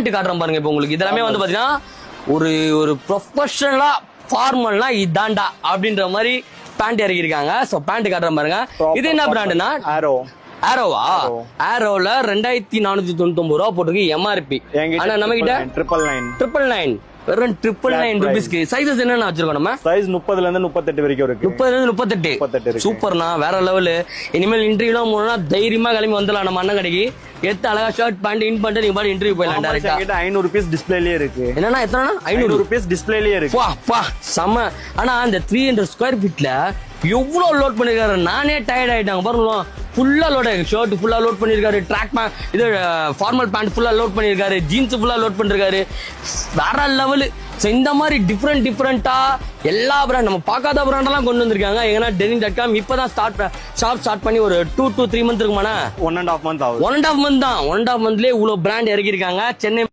காட்டுறேன் பாருங்க. இப்போ உங்களுக்கு இதெல்லாமே வந்து பாத்தீங்கன்னா ஒரு ஒரு ப்ரொஃபஷனலா ஃபார்மல்னா இதாண்டா அப்படின்ற மாதிரி பேண்ட் இறக்கிருக்காங்க. சோ பேண்ட் காட்டுறேன் பாருங்க. இது என்ன பிராண்டுனா ஆரோவா? ஆரோல 2499 ரூபா போட்டுருக்கு எம்ஆர்பி. ஆனா நம்ம கிட்ட 999 வெறும் 999 ரூபீஸ்க்கு. சைஸஸ் என்னென்ன வச்சிருக்கோம் நம்ம? சைஸ் 30ல இருந்து 38 வரைக்கும் இருக்கு. 30ல இருந்து 38. சூப்பர்னா, வேற லெவல். இனிமேல் இன்டர்வியூலாம் போனா தைரியமா கிளம்பி வந்துடலாம் நம்ம அண்ணன் கடைக்கு. அழகா ஷர்ட் பேண்ட் இன் பண்ணிட்டு நீங்க பாட்டு இன்டர்வியூ போயிடலாம் டைரக்டா. 500 ரூபீஸ் டிஸ்ப்ளேலயே இருக்கு. என்னன்னா எத்தனை? 500 ரூபீஸ் டிஸ்ப்ளேலயே இருக்கு. வா செம. ஆனா அந்த 300 ஸ்கொயர் ஃபீட்ல எவ்வளவு லோட் பண்ணிருக்காரு. நானே டயர்ட் ஆயிட்டாங்க பாருங்க. ஃபுல்லா லோட் ஆயிருக்கு. ஷர்ட் ஃபுல்லா லோட் பண்ணிருக்காரு, ட்ராக் பேண்ட் இது ஃபார்மல் பேண்ட் ஃபுல்லா லோட் பண்ணிருக்காரு, ஜீன்ஸ் ஃபுல்லா லோட் பண்ணிருக்காரு. வேற லெவலு. இந்த மாதிரி டிஃப்ரெண்டா எல்லா பிராண்ட் நம்ம பார்க்காத பிராண்டெல்லாம் கொண்டு வந்திருக்காங்க. ஏன்னா denim.com இப்பதான் ஷாப் ஸ்டார்ட் பண்ணி ஒரு 2 to 3 மந்த் இருக்குமாண்ணா? 1.5 மந்த் ஆகும். 1.5 மந்த் தான். 1.5 மந்த்லயே இவ்வளவு பிராண்ட் இறக்கிருக்காங்க. சென்னை